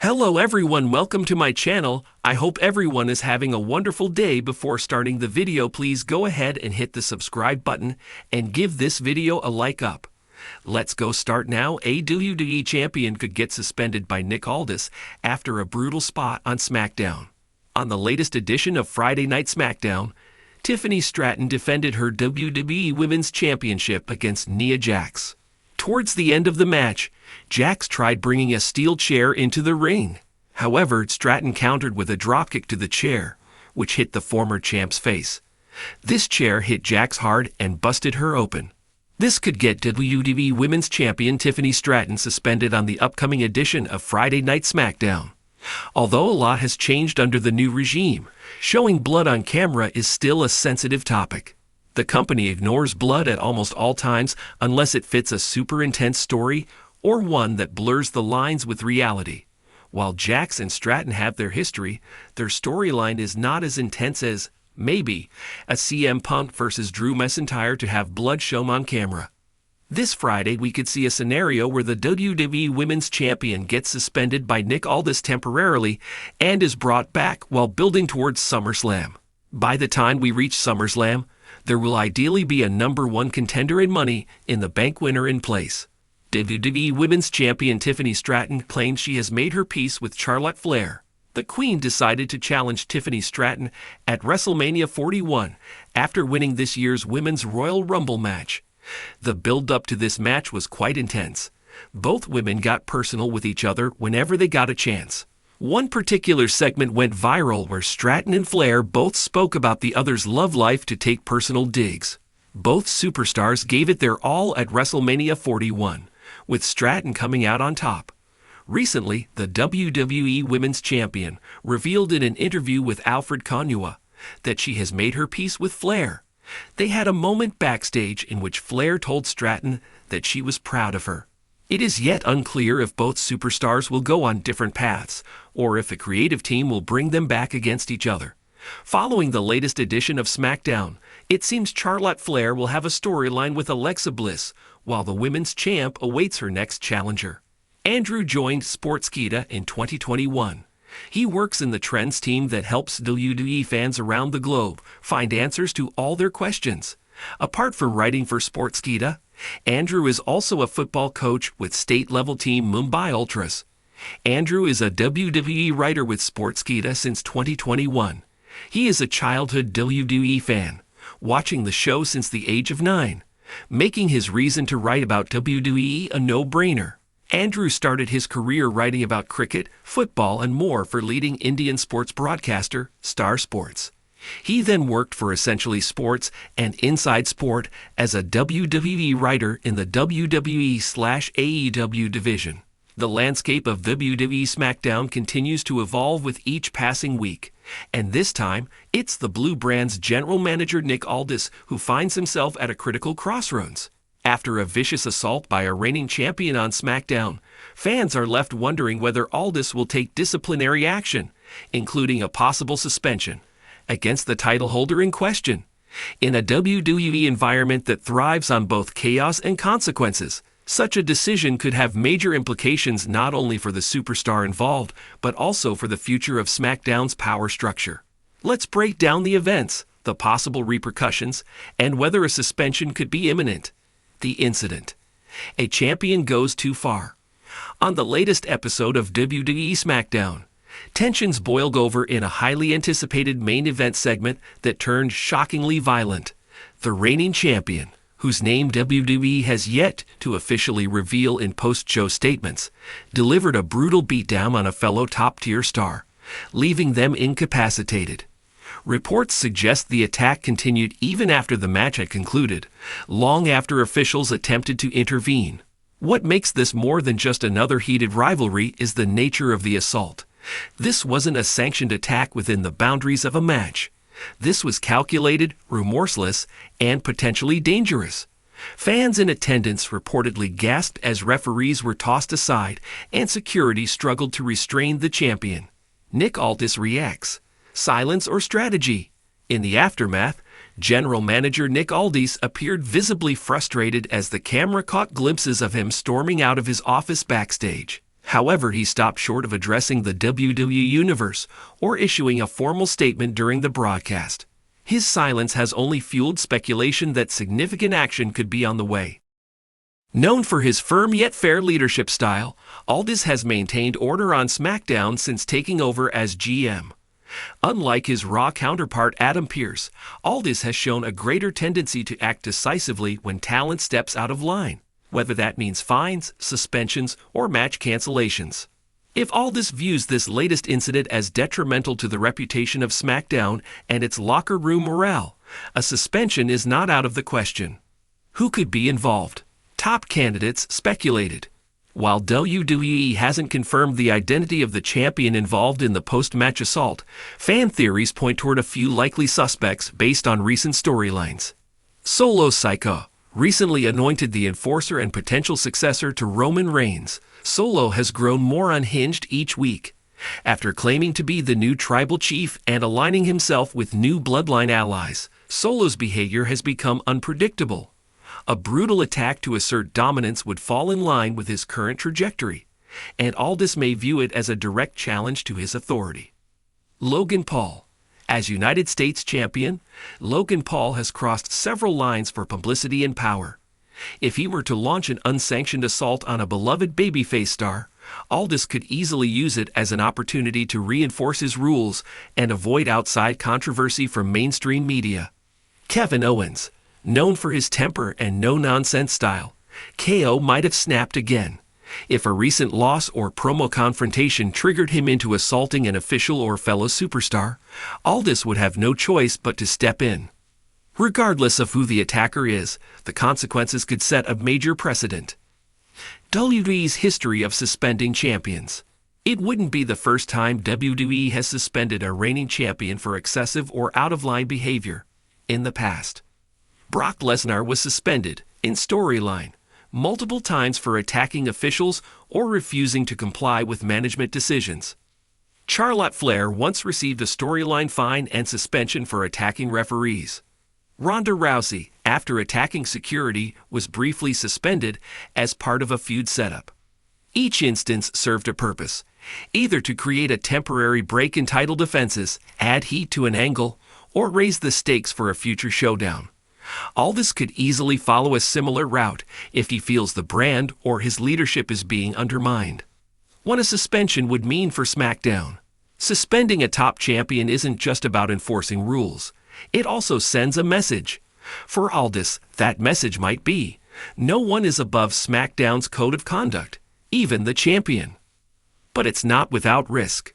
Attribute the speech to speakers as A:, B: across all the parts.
A: Hello everyone, welcome to my channel. I hope everyone is having a wonderful day. Before starting the video, please go ahead and hit the subscribe button and give this video a like up. Let's go start now. A WWE champion could get suspended by Nick Aldis after a brutal spot on SmackDown. On the latest edition of Friday Night SmackDown, Tiffany Stratton defended her WWE Women's Championship against Nia Jax. Towards the end of the match, Jax tried bringing a steel chair into the ring. However, Stratton countered with a dropkick to the chair, which hit the former champ's face. This chair hit Jax hard and busted her open. This could get WWE Women's Champion Tiffany Stratton suspended on the upcoming edition of Friday Night SmackDown. Although a lot has changed under the new regime, showing blood on camera is still a sensitive topic. The company ignores blood at almost all times unless it fits a super intense story or one that blurs the lines with reality. While Jax and Stratton have their history, their storyline is not as intense as, maybe, a CM Punk versus Drew McIntyre to have blood shown on camera. This Friday, we could see a scenario where the WWE Women's Champion gets suspended by Nick Aldis temporarily and is brought back while building towards SummerSlam. By the time we reach SummerSlam, there will ideally be a #1 contender in Money in the Bank winner in place. WWE Women's Champion Tiffany Stratton claims she has made her peace with Flair. The Queen decided to challenge Tiffany Stratton at WrestleMania 41 after winning this year's Women's Royal Rumble match. The build-up to this match was quite intense. Both women got personal with each other whenever they got a chance. One particular segment went viral where Stratton and Flair both spoke about the other's love life to take personal digs. Both superstars gave it their all at WrestleMania 41, with Stratton coming out on top. Recently, the WWE Women's Champion revealed in an interview with Alfred Konuwa that she has made her peace with Flair. They had a moment backstage in which Flair told Stratton that she was proud of her. It is yet unclear if both superstars will go on different paths, or if a creative team will bring them back against each other. Following the latest edition of SmackDown, it seems Charlotte Flair will have a storyline with Alexa Bliss, while the women's champ awaits her next challenger. Andrew joined Sportskeeda in 2021. He works in the Trends team that helps WWE fans around the globe find answers to all their questions. Apart from writing for Sportskeeda, Andrew is also a football coach with state-level team Mumbai Ultras. Andrew is a WWE writer with Sportskeeda since 2021. He is a childhood WWE fan, watching the show since the age of 9, making his reason to write about WWE a no-brainer. Andrew started his career writing about cricket, football, and more for leading Indian sports broadcaster Star Sports. He then worked for Essentially Sports and Inside Sport as a WWE writer in the WWE/AEW division. The landscape of WWE SmackDown continues to evolve with each passing week, and this time, it's the Blue Brand's general manager Nick Aldis who finds himself at a critical crossroads. After a vicious assault by a reigning champion on SmackDown, fans are left wondering whether Aldis will take disciplinary action, including a possible suspension, against the title holder in question. In a WWE environment that thrives on both chaos and consequences, such a decision could have major implications not only for the superstar involved, but also for the future of SmackDown's power structure. Let's break down the events, the possible repercussions, and whether a suspension could be imminent. The incident. A champion goes too far. On the latest episode of WWE SmackDown, tensions boiled over in a highly anticipated main event segment that turned shockingly violent. The reigning champion, whose name WWE has yet to officially reveal in post-show statements, delivered a brutal beatdown on a fellow top-tier star, leaving them incapacitated. Reports suggest the attack continued even after the match had concluded, long after officials attempted to intervene. What makes this more than just another heated rivalry is the nature of the assault. This wasn't a sanctioned attack within the boundaries of a match. This was calculated, remorseless, and potentially dangerous. Fans in attendance reportedly gasped as referees were tossed aside and security struggled to restrain the champion. Nick Aldis reacts. Silence or strategy? In the aftermath, General Manager Nick Aldis appeared visibly frustrated as the camera caught glimpses of him storming out of his office backstage. However, he stopped short of addressing the WWE Universe or issuing a formal statement during the broadcast. His silence has only fueled speculation that significant action could be on the way. Known for his firm yet fair leadership style, Aldis has maintained order on SmackDown since taking over as GM. Unlike his Raw counterpart Adam Pearce, Aldis has shown a greater tendency to act decisively when talent steps out of line, whether that means fines, suspensions, or match cancellations. If Aldis views this latest incident as detrimental to the reputation of SmackDown and its locker room morale, a suspension is not out of the question. Who could be involved? Top candidates speculated. While WWE hasn't confirmed the identity of the champion involved in the post-match assault, fan theories point toward a few likely suspects based on recent storylines. Solo Sikoa, recently anointed the enforcer and potential successor to Roman Reigns, Solo has grown more unhinged each week. After claiming to be the new tribal chief and aligning himself with new bloodline allies, Solo's behavior has become unpredictable. A brutal attack to assert dominance would fall in line with his current trajectory, and Aldis may view it as a direct challenge to his authority. Logan Paul. As United States champion, Logan Paul has crossed several lines for publicity and power. If he were to launch an unsanctioned assault on a beloved babyface star, Aldis could easily use it as an opportunity to reinforce his rules and avoid outside controversy from mainstream media. Kevin Owens. Known for his temper and no-nonsense style, KO might have snapped again. If a recent loss or promo confrontation triggered him into assaulting an official or fellow superstar, Aldis would have no choice but to step in. Regardless of who the attacker is, the consequences could set a major precedent. WWE's history of suspending champions. It wouldn't be the first time WWE has suspended a reigning champion for excessive or out-of-line behavior. In the past, Brock Lesnar was suspended, in storyline, multiple times for attacking officials or refusing to comply with management decisions. Charlotte Flair once received a storyline fine and suspension for attacking referees. Ronda Rousey, after attacking security, was briefly suspended as part of a feud setup. Each instance served a purpose, either to create a temporary break in title defenses, add heat to an angle, or raise the stakes for a future showdown. Aldis could easily follow a similar route if he feels the brand or his leadership is being undermined. What a suspension would mean for SmackDown. Suspending a top champion isn't just about enforcing rules. It also sends a message. For Aldis, that message might be, no one is above SmackDown's code of conduct, even the champion. But it's not without risk.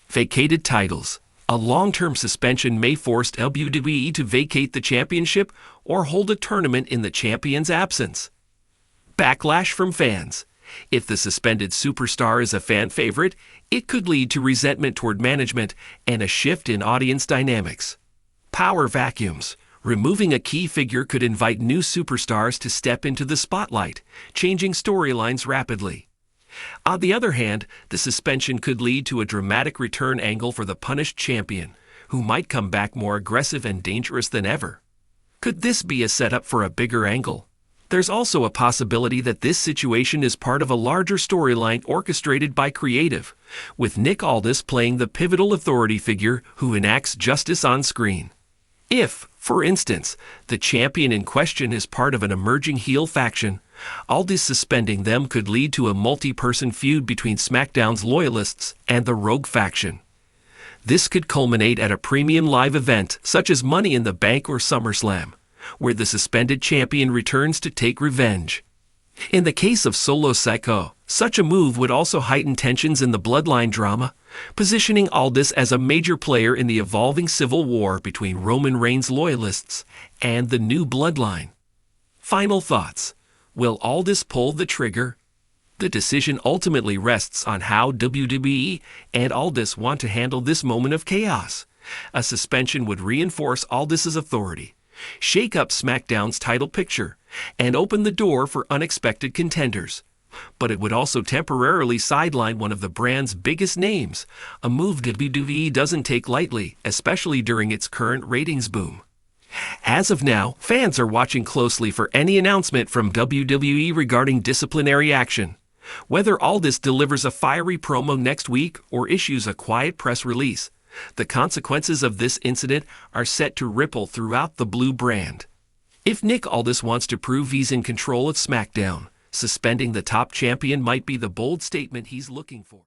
A: Vacated titles. A long-term suspension may force WWE to vacate the championship or hold a tournament in the champion's absence. Backlash from fans. If the suspended superstar is a fan favorite, it could lead to resentment toward management and a shift in audience dynamics. Power vacuums. Removing a key figure could invite new superstars to step into the spotlight, changing storylines rapidly. On the other hand, the suspension could lead to a dramatic return angle for the punished champion, who might come back more aggressive and dangerous than ever. Could this be a setup for a bigger angle? There's also a possibility that this situation is part of a larger storyline orchestrated by creative, with Nick Aldis playing the pivotal authority figure who enacts justice on screen. If, for instance, the champion in question is part of an emerging heel faction, Aldis suspending them could lead to a multi-person feud between SmackDown's loyalists and the Rogue faction. This could culminate at a premium live event such as Money in the Bank or SummerSlam, where the suspended champion returns to take revenge. In the case of Solo Sikoa, such a move would also heighten tensions in the bloodline drama, positioning Aldis as a major player in the evolving civil war between Roman Reigns' loyalists and the new bloodline. Final thoughts. Will Aldis pull the trigger? The decision ultimately rests on how WWE and Aldis want to handle this moment of chaos. A suspension would reinforce Aldis's authority, shake up SmackDown's title picture, and open the door for unexpected contenders. But it would also temporarily sideline one of the brand's biggest names, a move WWE doesn't take lightly, especially during its current ratings boom. As of now, fans are watching closely for any announcement from WWE regarding disciplinary action. Whether Aldis delivers a fiery promo next week or issues a quiet press release, the consequences of this incident are set to ripple throughout the Blue brand. If Nick Aldis wants to prove he's in control of SmackDown, suspending the top champion might be the bold statement he's looking for.